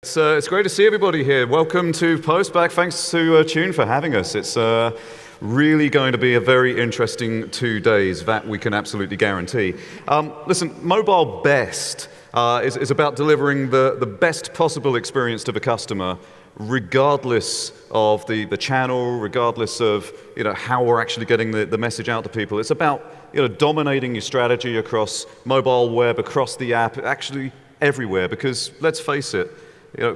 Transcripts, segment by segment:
It's great to see everybody here. Welcome to Postback. Thanks to Tune for having us. It's really going to be a very interesting 2 days, that we can absolutely guarantee. Listen, MobileBest is about delivering the best possible experience to the customer, regardless of the channel, regardless of how we're actually getting the message out to people. It's about dominating your strategy across mobile, web, across the app, actually everywhere, because let's face it,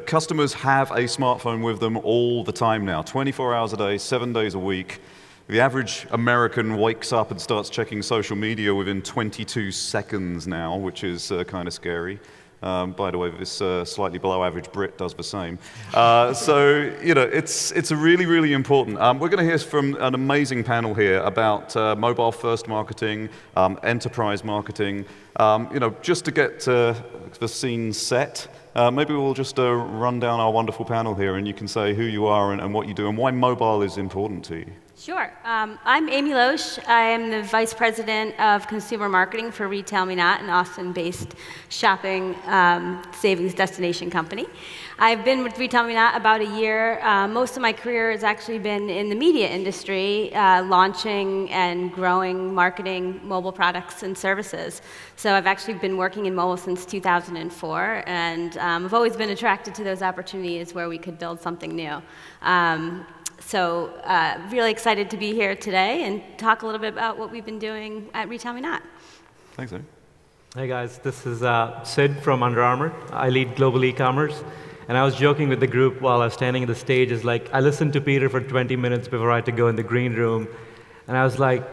customers have a smartphone with them all the time now, 24 hours a day, 7 days a week. The average American wakes up and starts checking social media within 22 seconds now, which is kind of scary. By the way, this slightly below average Brit does the same. So, it's really, really important. We're going to hear from an amazing panel here about mobile first marketing, enterprise marketing. Just to get the scene set, maybe we'll just run down our wonderful panel here and you can say who you are and what you do and why mobile is important to you. Sure. I'm Amy Loesch. I am the Vice President of Consumer Marketing for RetailMeNot, an Austin-based shopping savings destination company. I've been with RetailMeNot about a year. Most of my career has actually been in the media industry, launching and growing marketing mobile products and services. So I've actually been working in mobile since 2004, and I've always been attracted to those opportunities where we could build something new. So really excited to be here today and talk a little bit about what we've been doing at RetailMeNot. Thanks, Ed. Hey guys, this is Sid from Under Armour. I lead global e-commerce. And I was joking with the group while I was standing at the stage, is like, I listened to Peter for 20 minutes before I had to go in the green room. And I was like,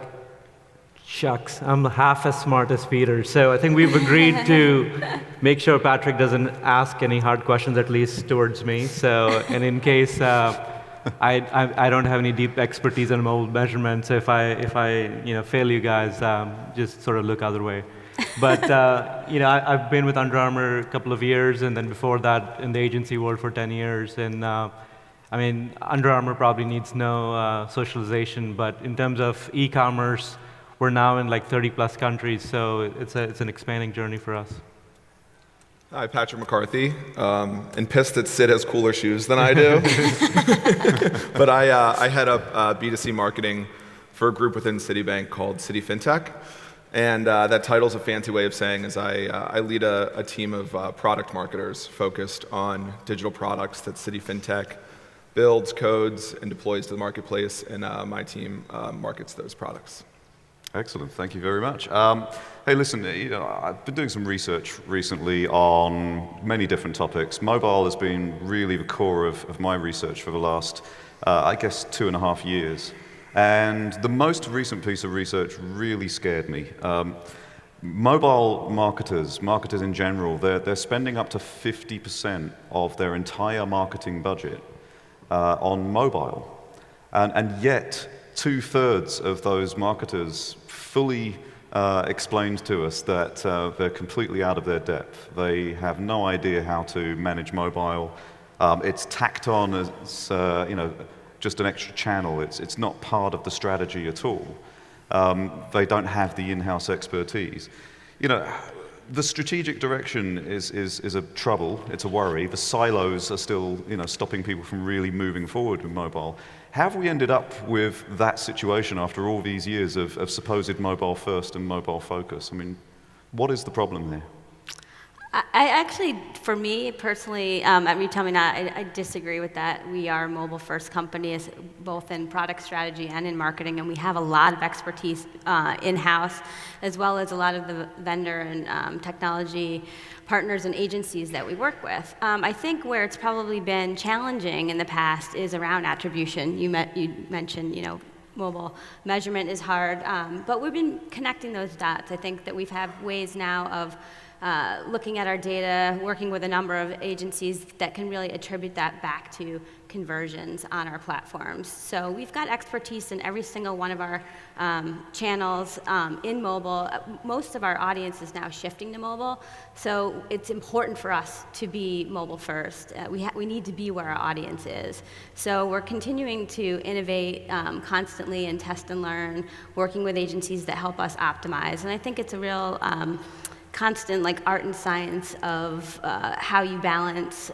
shucks, I'm half as smart as Peter. So I think we've agreed to make sure Patrick doesn't ask any hard questions, at least towards me. So, and in case I don't have any deep expertise in mobile measurement, so if I fail you guys, just sort of look other way. But I've been with Under Armour a couple of years, and then before that in the agency world for 10 years. And Under Armour probably needs no socialization, but in terms of e-commerce, we're now in like 30 plus countries, so it's an expanding journey for us. Hi, Patrick McCarthy, and pissed that Sid has cooler shoes than I do. But I head up B2C marketing for a group within Citibank called Citi FinTech. And that title's a fancy way of saying is I lead a team of product marketers focused on digital products that Citi FinTech builds, codes, and deploys to the marketplace, and my team markets those products. Excellent, thank you very much. Hey, listen, I've been doing some research recently on many different topics. Mobile has been really the core of my research for the last, I guess, 2.5 years. And the most recent piece of research really scared me. Mobile marketers in general, they're spending up to 50% of their entire marketing budget on mobile. And yet, 2/3 of those marketers fully explained to us that they're completely out of their depth. They have no idea how to manage mobile. It's tacked on as just an extra channel. It's not part of the strategy at all. They don't have the in-house expertise. The strategic direction is a trouble. It's a worry. The silos are still stopping people from really moving forward with mobile. How have we ended up with that situation after all these years of supposed mobile first and mobile focus? I mean, what is the problem there? I actually, for me personally, at RetailMeNot, I disagree with that. We are a mobile-first company, both in product strategy and in marketing, and we have a lot of expertise in-house, as well as a lot of the vendor and technology partners and agencies that we work with. I think where it's probably been challenging in the past is around attribution. You mentioned, mobile measurement is hard, but we've been connecting those dots. I think that we've had ways now of looking at our data, working with a number of agencies that can really attribute that back to conversions on our platforms. So we've got expertise in every single one of our channels in mobile. Most of our audience is now shifting to mobile, so it's important for us to be mobile first. We need to be where our audience is. So we're continuing to innovate constantly and test and learn, working with agencies that help us optimize. And I think it's a real constant art and science of how you balance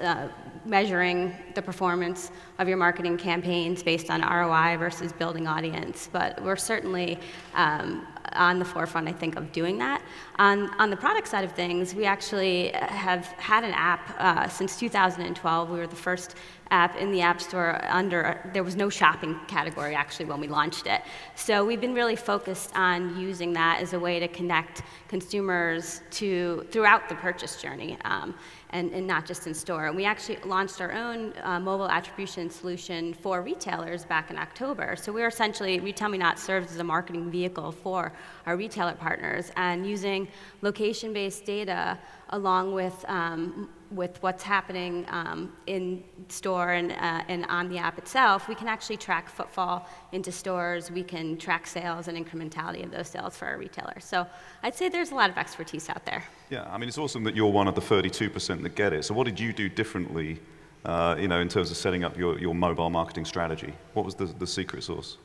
measuring the performance of your marketing campaigns based on ROI versus building audience. But we're certainly on the forefront, I think, of doing that. On the product side of things, we actually have had an app since 2012. We were the first app in the App Store there was no shopping category actually when we launched it. So we've been really focused on using that as a way to connect consumers throughout the purchase journey. And not just in store. And we actually launched our own mobile attribution solution for retailers back in October. So we're essentially, RetailMeNot serves as a marketing vehicle for our retailer partners, and using location-based data along with what's happening in store and on the app itself, we can actually track footfall into stores. We can track sales and incrementality of those sales for our retailers. So I'd say there's a lot of expertise out there. Yeah, I mean, it's awesome that you're one of the 32% that get it. So what did you do differently, in terms of setting up your mobile marketing strategy? What was the secret sauce?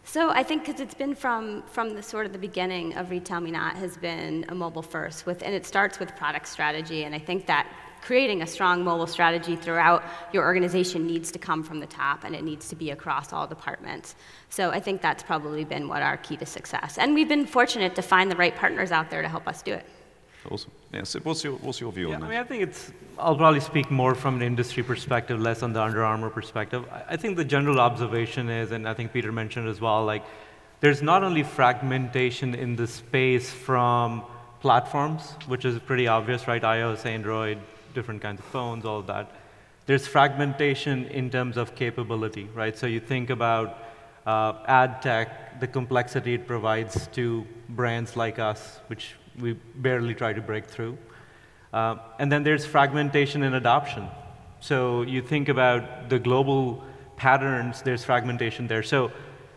So I think because it's been from the sort of the beginning of RetailMeNot has been a mobile first, and it starts with product strategy. And I think that creating a strong mobile strategy throughout your organization needs to come from the top, and it needs to be across all departments. So I think that's probably been what our key to success. And we've been fortunate to find the right partners out there to help us do it. Awesome. Yeah, so what's your view on that? I mean, I think I'll probably speak more from an industry perspective, less on the Under Armour perspective. I think the general observation is, and I think Peter mentioned as well, like there's not only fragmentation in the space from platforms, which is pretty obvious, right? iOS, Android, different kinds of phones, all of that. There's fragmentation in terms of capability, right? So you think about ad tech, the complexity it provides to brands like us, which we barely try to break through. And then there's fragmentation in adoption. So you think about the global patterns, there's fragmentation there. So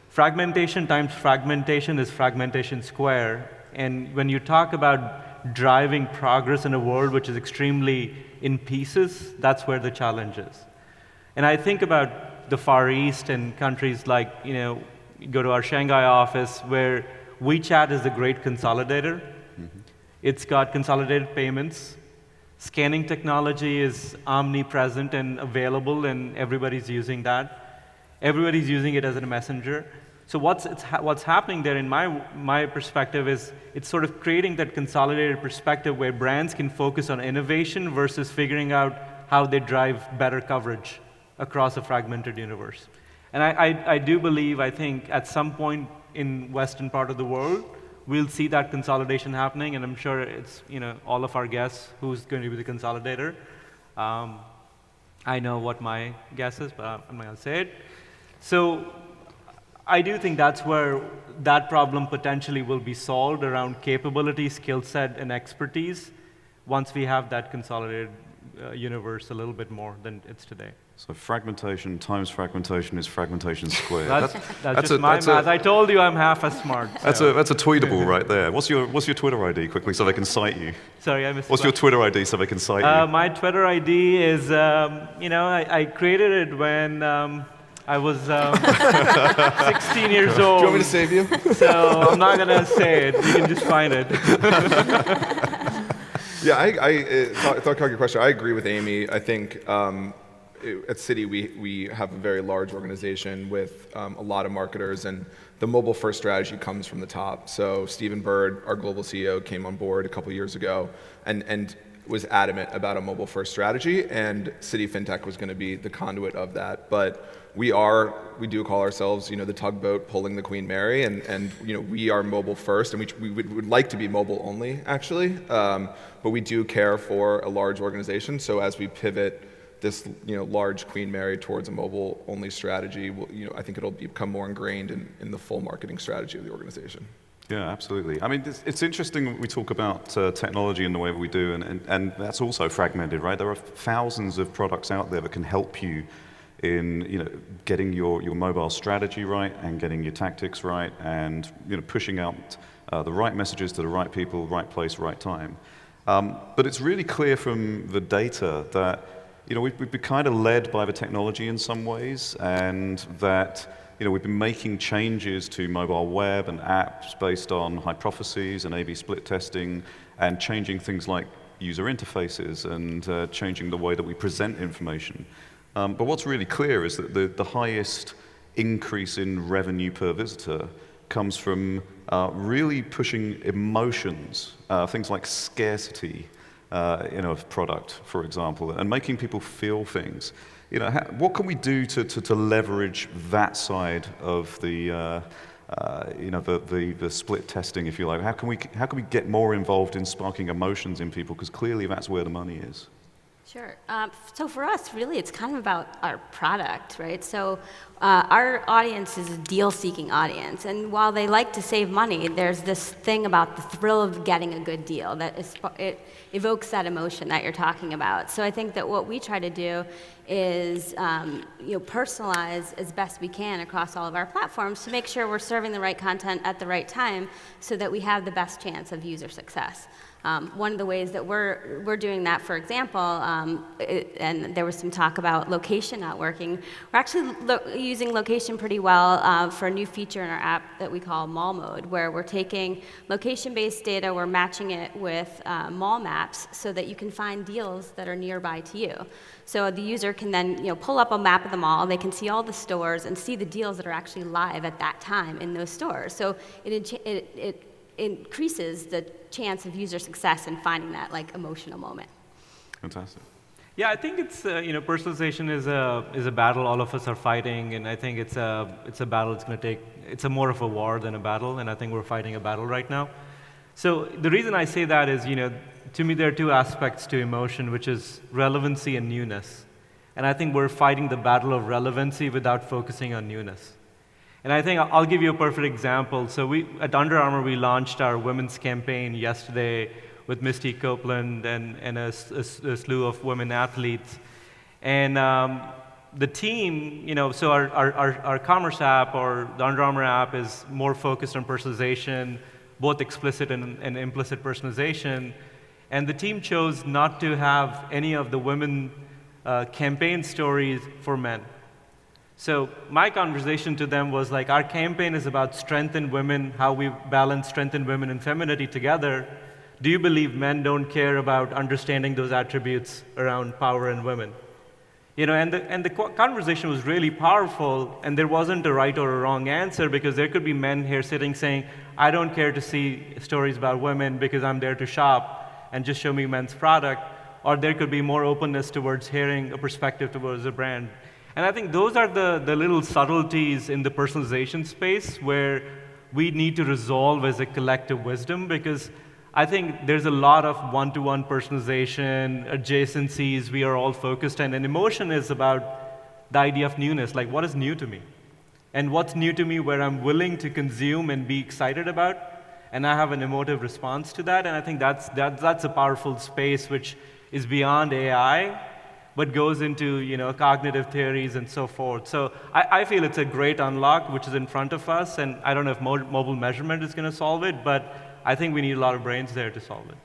fragmentation times fragmentation is fragmentation square. And when you talk about driving progress in a world which is extremely in pieces, that's where the challenge is. And I think about the Far East and countries like, you go to our Shanghai office where WeChat is the great consolidator. It's got consolidated payments. Scanning technology is omnipresent and available, and everybody's using that. Everybody's using it as a messenger. So what's happening there, in my perspective, is it's sort of creating that consolidated perspective where brands can focus on innovation versus figuring out how they drive better coverage across a fragmented universe. And I do believe, I think, at some point in Western part of the world, we'll see that consolidation happening, and I'm sure it's all of our guess who's going to be the consolidator. I know what my guess is, but I'm not going to say it. So I do think that's where that problem potentially will be solved around capability, skill set, and expertise once we have that consolidated universe a little bit more than it's today. So fragmentation times fragmentation is fragmentation squared. That's just my math. I told you I'm half as smart. So. That's a tweetable right there. What's your Twitter ID quickly so they can cite you? Sorry, I missed. What's your Twitter ID so they can cite you? My Twitter ID is I created it when I was 16 years old. Do you want me to save you? So I'm not gonna say it. You can just find it. Yeah, thought your question. I agree with Amy. I think. At Citi, we have a very large organization with a lot of marketers, and the mobile-first strategy comes from the top. So Stephen Bird, our global CEO, came on board a couple years ago and was adamant about a mobile-first strategy, and Citi FinTech was going to be the conduit of that. But we do call ourselves, the tugboat pulling the Queen Mary, and we are mobile-first, and we would like to be mobile-only, actually. But we do care for a large organization, so as we pivot this large Queen Mary towards a mobile-only strategy, I think it'll become more ingrained in the full marketing strategy of the organization. Yeah, absolutely. I mean, it's interesting when we talk about technology in the way that we do, and that's also fragmented, right? There are thousands of products out there that can help you in getting your mobile strategy right and getting your tactics right, and pushing out the right messages to the right people, right place, right time. But it's really clear from the data that we've been kind of led by the technology in some ways, and that we've been making changes to mobile web and apps based on hypotheses and A/B split testing, and changing things like user interfaces and changing the way that we present information. But what's really clear is that the highest increase in revenue per visitor comes from really pushing emotions, things like scarcity, of product, for example, and making people feel things. What can we do to leverage that side of the split testing, if you like? How can we get more involved in sparking emotions in people? Because clearly that's where the money is. Sure. So for us, really, it's kind of about our product, right? So our audience is a deal-seeking audience, and while they like to save money, there's this thing about the thrill of getting a good deal that it evokes that emotion that you're talking about. So I think that what we try to do is personalize as best we can across all of our platforms to make sure we're serving the right content at the right time so that we have the best chance of user success. One of the ways that we're doing that, for example, and there was some talk about location not working, we're actually using location pretty well for a new feature in our app that we call Mall Mode, where we're taking location-based data, we're matching it with mall maps so that you can find deals that are nearby to you. So the user can then pull up a map of the mall, they can see all the stores and see the deals that are actually live at that time in those stores. So it increases the chance of user success in finding that emotional moment. Fantastic. Yeah, I think it's personalization is a battle all of us are fighting, and I think it's a battle. It's more of a war than a battle, and I think we're fighting a battle right now. So the reason I say that is, to me there are two aspects to emotion, which is relevancy and newness, and I think we're fighting the battle of relevancy without focusing on newness. And I think I'll give you a perfect example. So at Under Armour, we launched our women's campaign yesterday with Misty Copeland and a slew of women athletes. And the team, so our commerce app or the Under Armour app is more focused on personalization, both explicit and implicit personalization. And the team chose not to have any of the women campaign stories for men. So my conversation to them was like, our campaign is about strength in women, how we balance strength in women and femininity together. Do you believe men don't care about understanding those attributes around power in women? And the conversation was really powerful, and there wasn't a right or a wrong answer, because there could be men here sitting saying, I don't care to see stories about women because I'm there to shop and just show me men's product. Or there could be more openness towards hearing a perspective towards a brand. And I think those are the little subtleties in the personalization space where we need to resolve as a collective wisdom, because I think there's a lot of one-to-one personalization, adjacencies we are all focused on, and emotion is about the idea of newness, like what is new to me? And what's new to me where I'm willing to consume and be excited about, and I have an emotive response to that, and I think that's a powerful space which is beyond AI, but goes into cognitive theories and so forth. So I feel it's a great unlock which is in front of us, and I don't know if mobile measurement is going to solve it, but I think we need a lot of brains there to solve it.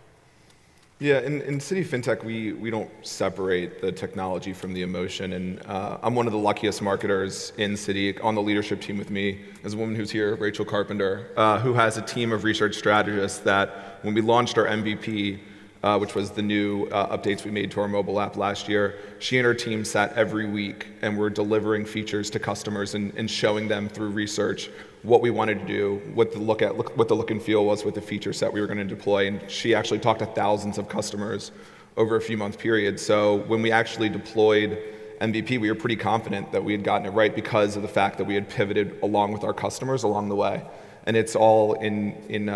Yeah, in Citi FinTech, we don't separate the technology from the emotion, and I'm one of the luckiest marketers in Citi. On the leadership team with me is a woman who's here, Rachel Carpenter, who has a team of research strategists that when we launched our MVP, which was the new updates we made to our mobile app last year, she and her team sat every week and were delivering features to customers and showing them through research what we wanted to do, what the look and feel was with the feature set we were going to deploy. And she actually talked to thousands of customers over a few month period. So when we actually deployed MVP, we were pretty confident that we had gotten it right because of the fact that we had pivoted along with our customers along the way. And it's all in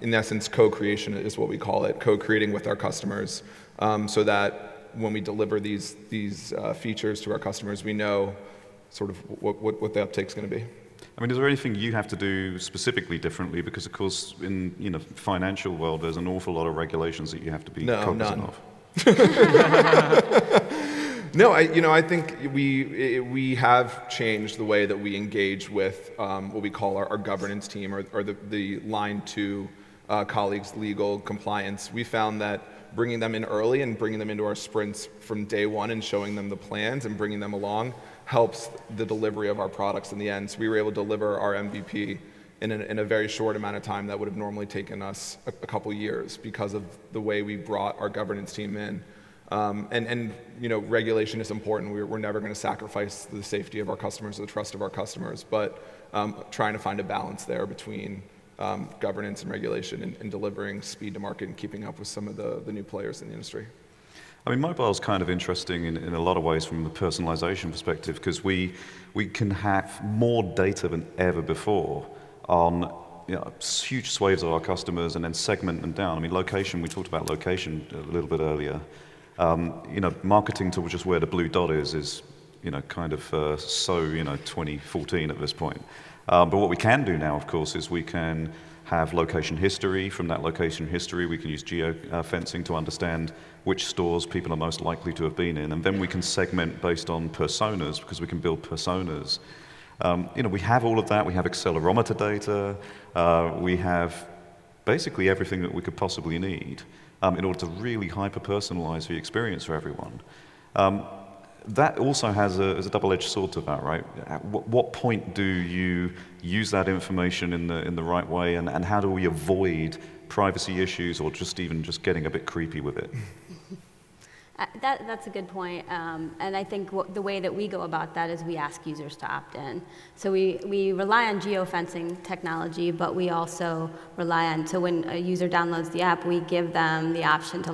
essence, co-creation is what we call it, co-creating with our customers, so that when we deliver these features to our customers, we know sort of what the uptake's going to be. I mean, is there anything you have to do specifically differently? Because of course, in financial world, there's an awful lot of regulations that you have to be cognizant of. No, I think we have changed the way that we engage with what we call our governance team or the line 2 colleagues, legal, compliance. We found that bringing them in early and bringing them into our sprints from day one and showing them the plans and bringing them along helps the delivery of our products in the end. So we were able to deliver our MVP in a very short amount of time that would have normally taken us a couple years because of the way we brought our governance team in. And regulation is important. We're never going to sacrifice the safety of our customers or the trust of our customers, but trying to find a balance there between governance and regulation and delivering speed to market and keeping up with some of the new players in the industry. I mean, mobile's kind of interesting in a lot of ways from the personalization perspective, because we can have more data than ever before on huge swathes of our customers and then segment them down. I mean, location, we talked about location a little bit earlier. Marketing to just where the blue dot is kind of 2014 at this point. But what we can do now, of course, is we can have location history. From that location history, we can use geo-fencing to understand which stores people are most likely to have been in. And then we can segment based on personas, because we can build personas. We have all of that. We have accelerometer data. We have basically everything that we could possibly need in order to really hyper-personalize the experience for everyone. That also has a double-edged sword to that, right? At what point do you use that information in the right way, and how do we avoid privacy issues or just getting a bit creepy with it? That's a good point, and I think the way that we go about that is we ask users to opt in. So we rely on geofencing technology, but we also rely on, so when a user downloads the app, we give them the option to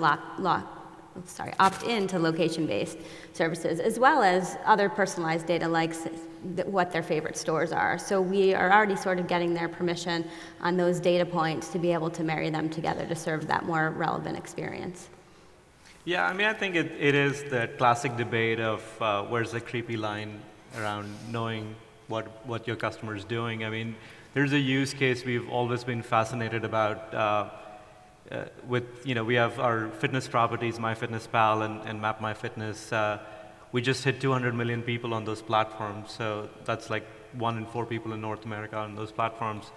opt in to location-based services, as well as other personalized data like what their favorite stores are. So we are already sort of getting their permission on those data points to be able to marry them together to serve that more relevant experience. Yeah, I mean, I think it is the classic debate of where's the creepy line around knowing what your customer is doing. I mean, there's a use case we've always been fascinated about we have our fitness properties, MyFitnessPal and MapMyFitness. We just hit 200 million people on those platforms, so that's like 1 in 4 people in North America on those platforms.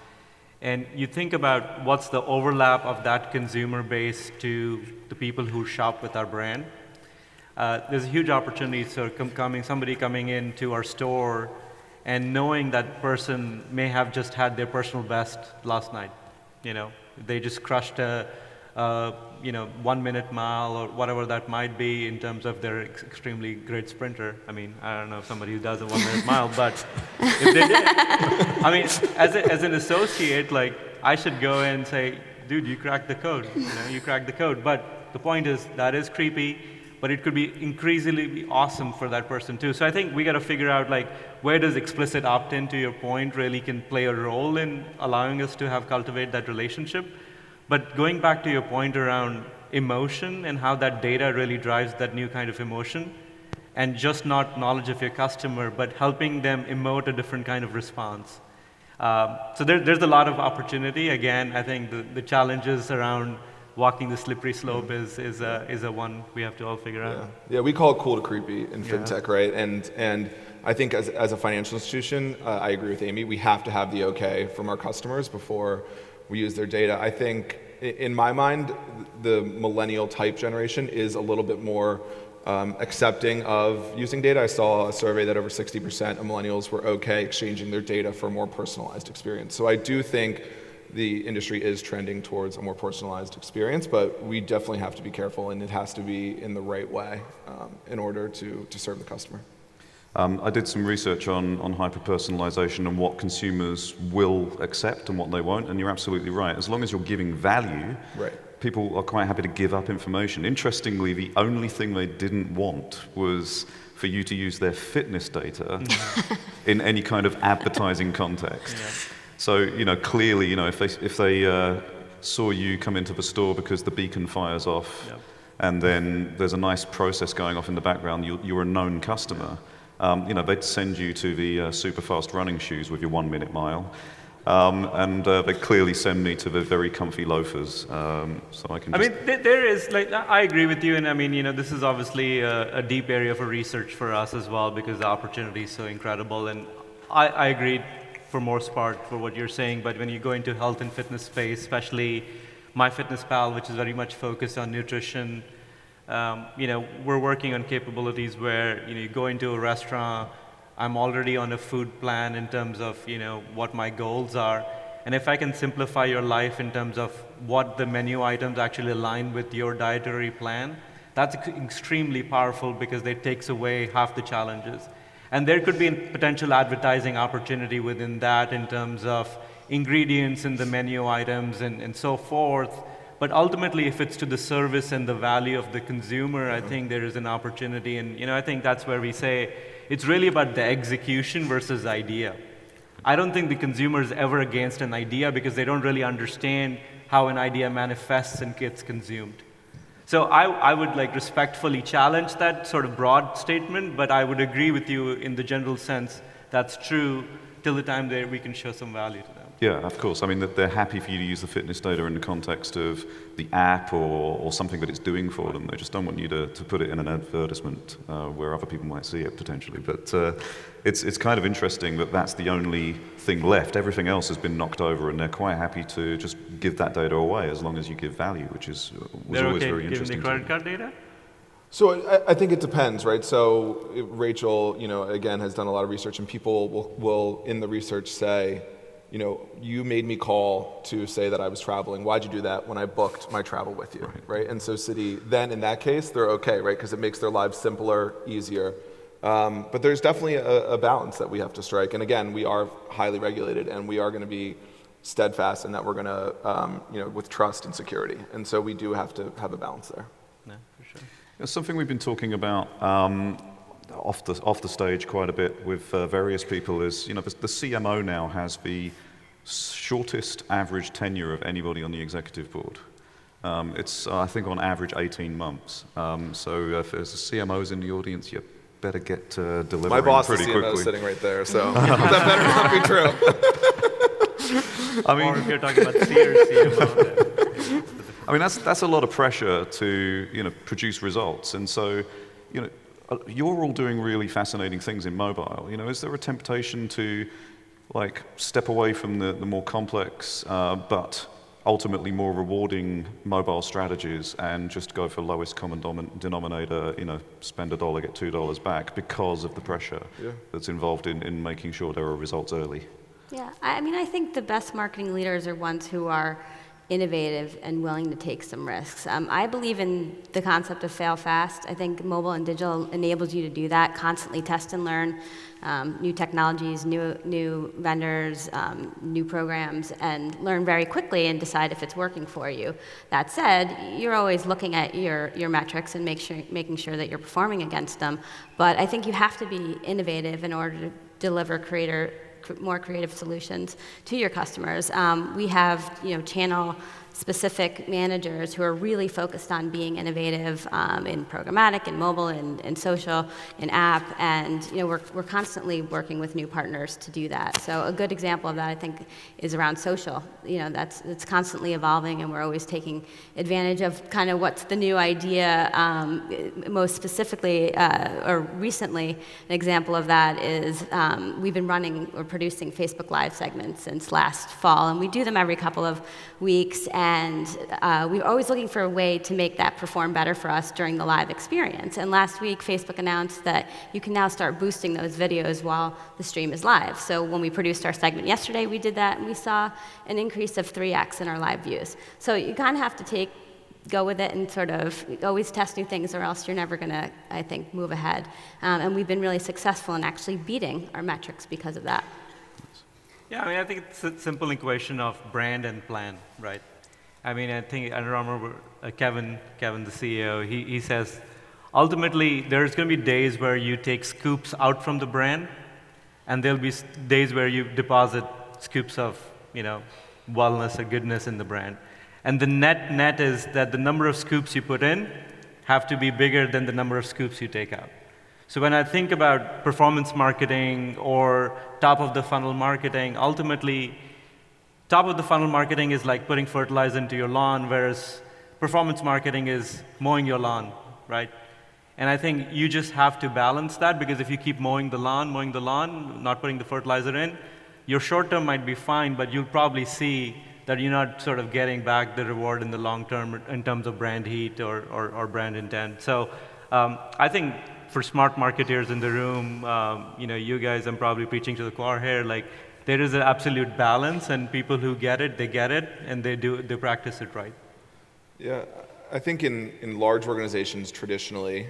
And you think about what's the overlap of that consumer base to the people who shop with our brand. There's a huge opportunity. So somebody coming into our store and knowing that person may have just had their personal best last night. They just crushed a 1-minute mile or whatever that might be in terms of their extremely great sprinter. I mean, I don't know if somebody who does a 1-minute mile, but if they did, I mean, as an associate, like, I should go and say, dude, you cracked the code. You cracked the code. But the point is, that is creepy, but it could be increasingly awesome for that person too. So I think we got to figure out, like, where does explicit opt-in, to your point, really can play a role in allowing us to cultivate that relationship. But going back to your point around emotion and how that data really drives that new kind of emotion, and just not knowledge of your customer, but helping them emote a different kind of response. So there's a lot of opportunity. Again, I think the challenges around walking the slippery slope is a one we have to all figure out. Yeah, we call it cool to creepy in fintech, right? And I think as a financial institution, I agree with Amy. We have to have the okay from our customers before we use their data. I think, in my mind, the millennial type generation is a little bit more accepting of using data. I saw a survey that over 60% of millennials were okay exchanging their data for a more personalized experience. So I do think the industry is trending towards a more personalized experience, but we definitely have to be careful, and it has to be in the right way in order to serve the customer. I did some research on hyper-personalization and what consumers will accept and what they won't, and you're absolutely right. As long as you're giving value, people are quite happy to give up information. Interestingly, the only thing they didn't want was for you to use their fitness data in any kind of advertising context. So, clearly, if they saw you come into the store because the beacon fires off, and then there's a nice process going off in the background, you're a known customer. They'd send you to the super fast running shoes with your 1-minute mile, and they clearly send me to the very comfy loafers. So I can. I mean, there is, like, I agree with you, and I mean, this is obviously a deep area for research for us as well, because the opportunity is so incredible, and I agree for most part for what you're saying. But when you go into health and fitness space, especially MyFitnessPal, which is very much focused on nutrition. We're working on capabilities where, you go into a restaurant, I'm already on a food plan in terms of, what my goals are. And if I can simplify your life in terms of what the menu items actually align with your dietary plan, that's extremely powerful because it takes away half the challenges. And there could be a potential advertising opportunity within that in terms of ingredients in the menu items and so forth. But ultimately, if it's to the service and the value of the consumer, I think there is an opportunity. And I think that's where we say it's really about the execution versus idea. I don't think the consumer is ever against an idea because they don't really understand how an idea manifests and gets consumed. So I would respectfully challenge that sort of broad statement, but I would agree with you in the general sense that's true till the time that we can show some value to them. Yeah, of course. I mean, they're happy for you to use the fitness data in the context of the app or something that it's doing for them. They just don't want you to put it in an advertisement where other people might see it potentially. But it's kind of interesting that that's the only thing left. Everything else has been knocked over, and they're quite happy to just give that data away as long as you give value, which was always very interesting. They're okay giving the credit card data? So I think it depends, right? So Rachel, again, has done a lot of research, and people will in the research say, you made me call to say that I was traveling. Why'd you do that when I booked my travel with you, right? And so Citi, then in that case, they're okay, right? Because it makes their lives simpler, easier. But there's definitely a balance that we have to strike. And again, we are highly regulated, and we are going to be steadfast in that we're going to, with trust and security. And so we do have to have a balance there. Yeah, for sure. Something we've been talking about off the stage quite a bit with various people is, the CMO now has the shortest average tenure of anybody on the executive board. It's, I think, on average 18 months. So if there's CMOs in the audience, you better get delivering My boss pretty is quickly. sitting right there, so that better not be true. I mean, or if you're talking about Sears CMO. I mean, that's a lot of pressure to produce results, and so you're all doing really fascinating things in mobile. Is there a temptation to step away from the more complex but ultimately more rewarding mobile strategies and just go for lowest common denominator? Spend $1, get $2 back because of the pressure that's involved in making sure there are results early. Yeah, I think the best marketing leaders are ones who are innovative and willing to take some risks. I believe in the concept of fail fast. I think mobile and digital enables you to do that, constantly test and learn new technologies, new vendors, new programs, and learn very quickly and decide if it's working for you. That said, you're always looking at your metrics and making sure that you're performing against them. But I think you have to be innovative in order to deliver more creative solutions to your customers. We have channel-specific managers who are really focused on being innovative in programmatic, in mobile, in social, in app, and we're constantly working with new partners to do that. So a good example of that, I think, is around social. It's constantly evolving, and we're always taking advantage of kind of what's the new idea. Most specifically, or recently, an example of that is we've been running or producing Facebook Live segments since last fall, and we do them every couple of weeks. And we're always looking for a way to make that perform better for us during the live experience. And last week, Facebook announced that you can now start boosting those videos while the stream is live. So when we produced our segment yesterday, we did that, and we saw an increase of 3x in our live views. So you kind of have to go with it and sort of always test new things, or else you're never going to, I think, move ahead. And we've been really successful in actually beating our metrics because of that. Yeah, I think it's a simple equation of brand and plan, right? I think Under Armour, Kevin, the CEO, he says, ultimately, there's going to be days where you take scoops out from the brand, and there'll be days where you deposit scoops of, wellness or goodness in the brand. And the net is that the number of scoops you put in have to be bigger than the number of scoops you take out. So when I think about performance marketing or top-of-the-funnel marketing, ultimately, top-of-the-funnel marketing is like putting fertilizer into your lawn, whereas performance marketing is mowing your lawn, right? And I think you just have to balance that, because if you keep mowing the lawn, not putting the fertilizer in, your short term might be fine, but you'll probably see that you're not sort of getting back the reward in the long term in terms of brand heat or brand intent. So I think for smart marketers in the room, you guys, I'm probably preaching to the choir here, there is an absolute balance, and people who get it, they get it, and they practice it right. Yeah, I think in large organizations traditionally,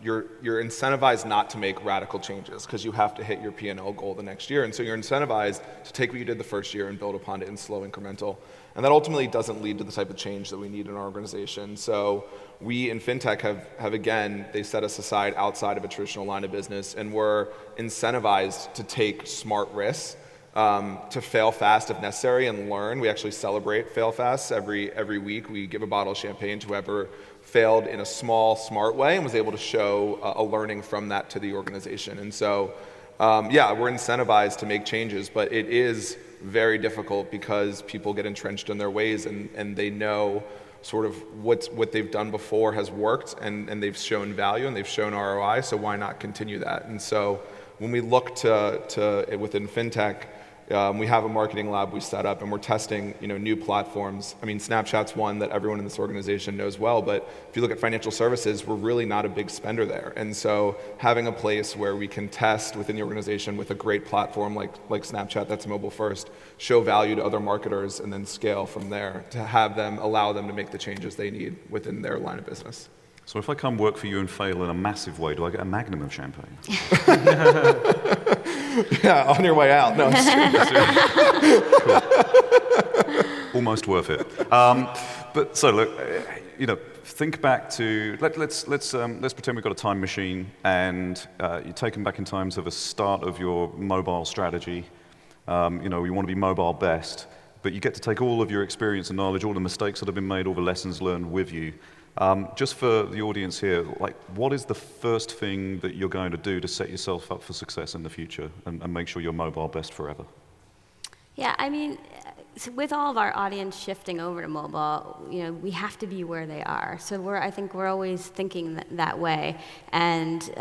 you're incentivized not to make radical changes because you have to hit your P&L goal the next year. And so you're incentivized to take what you did the first year and build upon it in slow incremental. And that ultimately doesn't lead to the type of change that we need in our organization. So we in FinTech have again, they set us aside outside of a traditional line of business, and we're incentivized to take smart risks, to fail fast if necessary and learn. We actually celebrate fail fasts every week. We give a bottle of champagne to whoever failed in a small, smart way and was able to show a learning from that to the organization. And so, we're incentivized to make changes, but it is very difficult because people get entrenched in their ways, and they know sort of what they've done before has worked, and they've shown value and they've shown ROI, so why not continue that? And so when we look to within FinTech, we have a marketing lab we set up, and we're testing new platforms. I mean, Snapchat's one that everyone in this organization knows well, but if you look at financial services, we're really not a big spender there. And so having a place where we can test within the organization with a great platform like Snapchat that's mobile first, show value to other marketers, and then scale from there to allow them to make the changes they need within their line of business. So if I come work for you and fail in a massive way, do I get a magnum of champagne? Yeah, on your way out. No, Cool. Almost worth it. But so look, think back to let's pretend we've got a time machine, and you take them back in times of a start of your mobile strategy. You want to be mobile best, but you get to take all of your experience and knowledge, all the mistakes that have been made, all the lessons learned with you. Just for the audience here, what is the first thing that you're going to do to set yourself up for success in the future and make sure you're mobile best forever? Yeah, I mean, so with all of our audience shifting over to mobile, we have to be where they are. So I think we're always thinking that way. And,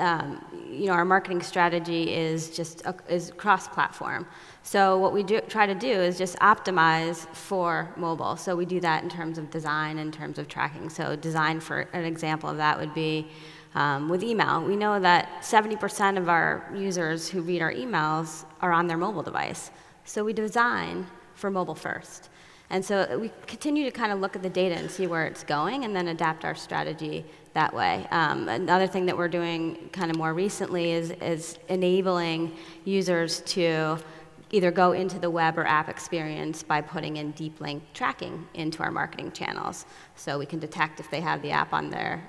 our marketing strategy is cross-platform. So what we try to do is just optimize for mobile. So we do that in terms of design, in terms of tracking. So design, for an example of that, would be with email. We know that 70% of our users who read our emails are on their mobile device. So we design for mobile first. And so we continue to kind of look at the data and see where it's going, and then adapt our strategy that way. Another thing that we're doing kind of more recently is enabling users to either go into the web or app experience by putting in deep link tracking into our marketing channels. So we can detect if they have the app on their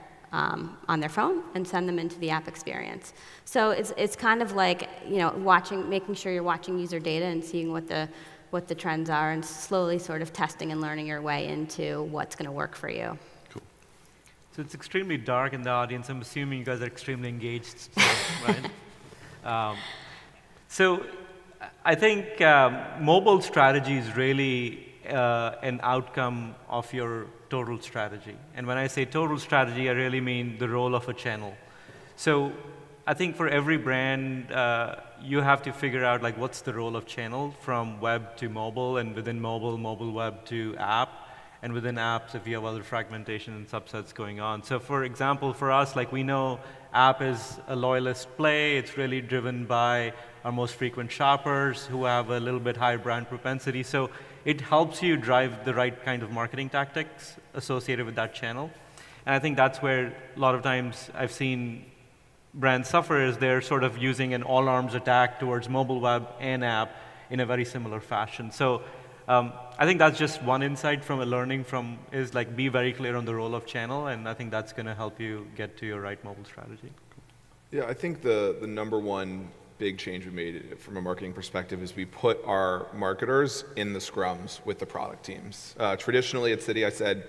phone and send them into the app experience. So it's kind of like making sure you're watching user data and seeing what the trends are, and slowly sort of testing and learning your way into what's going to work for you. Cool. So it's extremely dark in the audience. I'm assuming you guys are extremely engaged, right? So I think mobile strategy is really an outcome of your total strategy. And when I say total strategy, I really mean the role of a channel. So I think for every brand, you have to figure out what's the role of channel, from web to mobile, and within mobile web to app, and within apps if you have other fragmentation and subsets going on. So for example, for us, we know app is a loyalist play. It's really driven by our most frequent shoppers who have a little bit higher brand propensity. So it helps you drive the right kind of marketing tactics associated with that channel. And I think that's where a lot of times I've seen brands suffer, is they're sort of using an all-arms attack towards mobile web and app in a very similar fashion. So I think that's just one insight from a learning from is be very clear on the role of channel, and I think that's going to help you get to your right mobile strategy. Yeah, I think the number one big change we made from a marketing perspective is we put our marketers in the scrums with the product teams. Traditionally at Citi, I said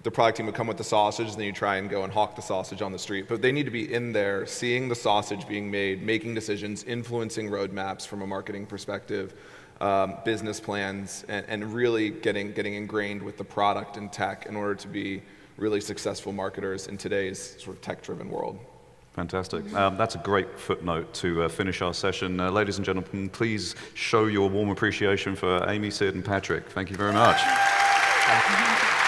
the product team would come with the sausage, and then you try and go and hawk the sausage on the street. But they need to be in there, seeing the sausage being made, making decisions, influencing roadmaps from a marketing perspective, business plans, and really getting ingrained with the product and tech in order to be really successful marketers in today's sort of tech-driven world. Fantastic. That's a great footnote to finish our session. Ladies and gentlemen, please show your warm appreciation for Amy, Sid, and Patrick. Thank you very much. Thank you.